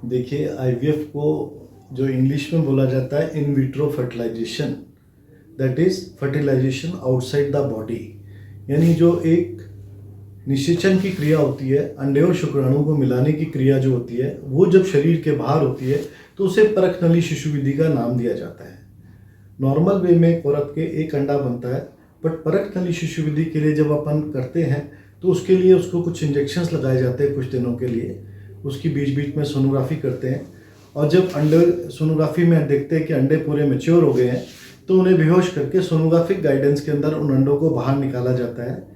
देखिए, आईवीएफ को जो इंग्लिश में बोला जाता है in vitro fertilisation, that is fertilisation outside the body. यानी जो एक निषेचन की क्रिया होती है, अंडे और शुक्राणु को मिलाने की क्रिया जो होती है, वो जब शरीर के बाहर होती है तो उसे परखनली शिशु विधि का नाम दिया जाता है। नॉर्मल वे में एक औरत के एक अंडा बनता है, बट परखनली शिशु विधि के लिए जब अपन करते हैं तो उसके लिए उसको कुछ इंजेक्शंस लगाए जाते हैं कुछ दिनों के लिए। उसकी बीच बीच में सोनोग्राफी करते हैं, और जब अंडे सोनोग्राफी में देखते हैं कि अंडे पूरे मैच्योर हो गए हैं तो उन्हें बेहोश करके सोनोग्राफिक गाइडेंस के अंदर उन अंडों को बाहर निकाला जाता है।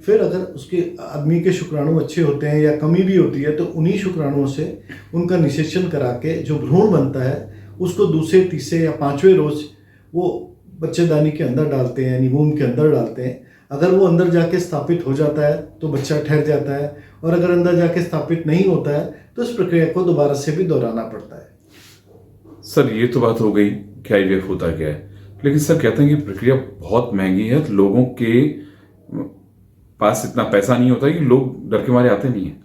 फिर अगर उसके आदमी के शुक्राणु अच्छे होते हैं या कमी भी होती है तो उन्हीं शुक्राणुओं से उनका निषेचन करा के जो भ्रूण बनता है उसको दूसरे, तीसरे या पाँचवें रोज वो बच्चेदानी के अंदर डालते हैं, यानी वूम के अंदर डालते हैं। अगर वो अंदर जाके स्थापित हो जाता है तो बच्चा ठहर जाता है, और अगर अंदर जाके स्थापित नहीं होता है तो इस प्रक्रिया को दोबारा से भी दोहराना पड़ता है। सर, ये तो बात हो गई कि आईवीएफ होता क्या है, लेकिन सर कहते हैं कि प्रक्रिया बहुत महंगी है, लोगों के पास इतना पैसा नहीं होता कि लोग डर के मारे आते नहीं हैं।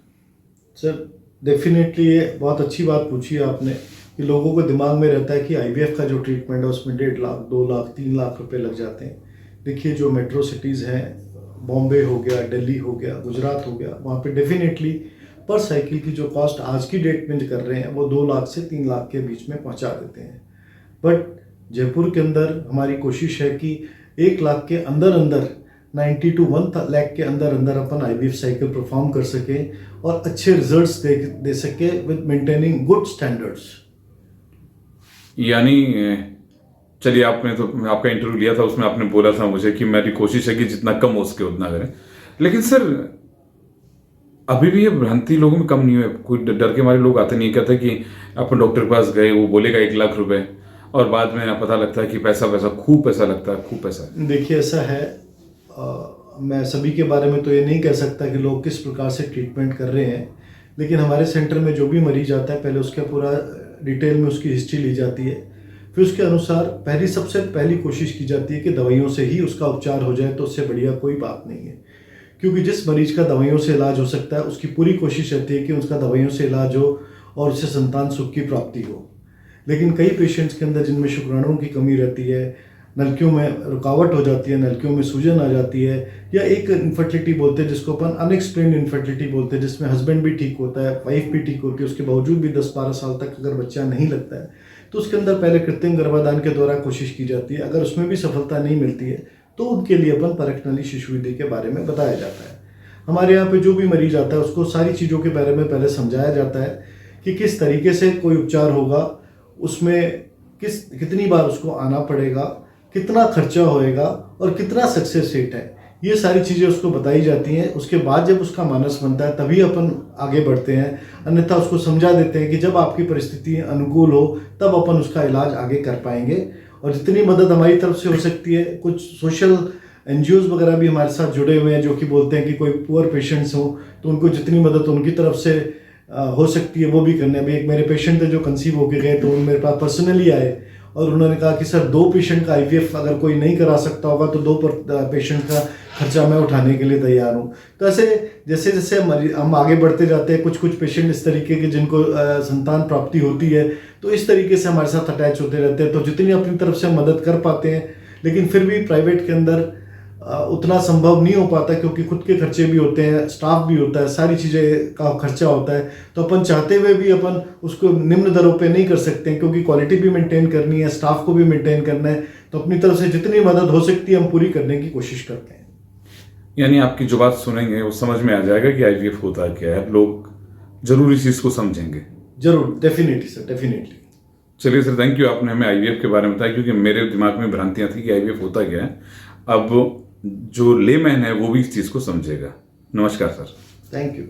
सर डेफिनेटली ये बहुत अच्छी बात पूछी है आपने कि लोगों को दिमाग में रहता है कि आईवीएफ का जो ट्रीटमेंट है उसमें 1.5 लाख, 2 लाख, 3 लाख रुपए लग जाते हैं। देखिए, जो मेट्रो सिटीज़ हैं, बॉम्बे हो गया, दिल्ली हो गया, गुजरात हो गया, वहाँ पे डेफिनेटली पर साइकिल की जो कॉस्ट आज की डेट में कर रहे हैं वो 2 लाख से 3 लाख के बीच में पहुँचा देते हैं। बट जयपुर के अंदर हमारी कोशिश है कि 1 लाख के अंदर अंदर 90 to 1 लाख के अंदर अंदर अपन आईवीएफ साइकिल परफॉर्म कर सकें और अच्छे रिजल्ट्स दे सके विद मेंटेनिंग गुड स्टैंडर्ड्स। यानी चलिए, आपने तो आपका इंटरव्यू लिया था, उसमें आपने बोला था मुझे कि मेरी कोशिश है कि जितना कम हो सके उतना करें, लेकिन सर अभी भी ये भ्रांति लोगों में कम नहीं हुई। कोई डर के मारे लोग आते नहीं, कहते कि अपन डॉक्टर के पास गए, वो बोलेगा 1 लाख रुपए, और बाद में पता लगता है कि पैसा खूब पैसा लगता है, खूब पैसा। देखिए, ऐसा है, मैं सभी के बारे में तो ये नहीं कह सकता कि लोग किस प्रकार से ट्रीटमेंट कर रहे हैं, लेकिन हमारे सेंटर में जो भी मरीज आता है पहले उसका पूरा डिटेल में उसकी हिस्ट्री ली जाती है। फिर उसके अनुसार सबसे पहली कोशिश की जाती है कि दवाइयों से ही उसका उपचार हो जाए, तो उससे बढ़िया कोई बात नहीं है। क्योंकि जिस मरीज का दवाइयों से इलाज हो सकता है उसकी पूरी कोशिश रहती है कि उसका दवाइयों से इलाज हो और उससे संतान सुख की प्राप्ति हो। लेकिन कई पेशेंट्स के अंदर जिनमें शुक्राणुओं की कमी रहती है, नलकियों में रुकावट हो जाती है, नलकियों में सूजन आ जाती है, या एक इनफर्टिलिटी बोलते हैं जिसको अपन अनएक्सप्लेन्ड इनफर्टिलिटी बोलते हैं, जिसमें हस्बैंड भी ठीक होता है, वाइफ भी ठीक होती है, उसके बावजूद भी 10-12 साल तक अगर बच्चा नहीं लगता है तो उसके अंदर पहले कृत्रिम गर्भाधान के द्वारा कोशिश की जाती है। अगर उसमें भी सफलता नहीं मिलती है तो उनके लिए अपन परखनली शिशु विधि के बारे में बताया जाता है। हमारे यहाँ पे जो भी मरीज आता है उसको सारी चीज़ों के बारे में पहले समझाया जाता है कि किस तरीके से कोई उपचार होगा, उसमें कितनी बार उसको आना पड़ेगा, कितना खर्चा होएगा और कितना सक्सेस रेट है, ये सारी चीज़ें उसको बताई जाती हैं। उसके बाद जब उसका मानस बनता है तभी अपन आगे बढ़ते हैं, अन्यथा उसको समझा देते हैं कि जब आपकी परिस्थिति अनुकूल हो तब अपन उसका इलाज आगे कर पाएंगे। और जितनी मदद हमारी तरफ से हो सकती है, कुछ सोशल एनजीओज वगैरह भी हमारे साथ जुड़े हुए हैं जो कि बोलते हैं कि कोई पुअर पेशेंट्स हो तो उनको जितनी मदद उनकी तरफ से हो सकती है वो भी करने। अभी एक मेरे पेशेंट थे जो कंसीव होके गए, तो मेरे पास पर्सनली आए और उन्होंने कहा कि सर 2 पेशेंट का आईवीएफ अगर कोई नहीं करा सकता होगा तो 2 पेशेंट का खर्चा मैं उठाने के लिए तैयार हूँ। तो ऐसे जैसे जैसे हम आगे बढ़ते जाते हैं, कुछ पेशेंट इस तरीके के जिनको संतान प्राप्ति होती है तो इस तरीके से हमारे साथ अटैच होते रहते हैं। तो जितनी अपनी तरफ से मदद कर पाते हैं, लेकिन फिर भी प्राइवेट के अंदर उतना संभव नहीं हो पाता क्योंकि खुद के खर्चे भी होते हैं, स्टाफ भी होता है, सारी चीज़ें का खर्चा होता है। तो अपन चाहते हुए भी अपन उसको निम्न दरों पे नहीं कर सकते हैं क्योंकि क्वालिटी भी मेंटेन करनी है, स्टाफ को भी मेंटेन करना है। तो अपनी तरफ से जितनी मदद हो सकती है हम पूरी करने की कोशिश करते हैं। यानी आपकी जो बात सुनेंगे वो समझ में आ जाएगा कि आईवीएफ होता क्या है, लोग जरूर इस चीज़ को समझेंगे। जरूर, डेफिनेटली सर, डेफिनेटली। चलिए सर, थैंक यू, आपने हमें आईवीएफ के बारे में बताया, क्योंकि मेरे दिमाग में भ्रांतियां थी कि आईवीएफ होता क्या है। अब जो लेमैन है वो भी इस चीज़ को समझेगा। नमस्कार सर। Thank you.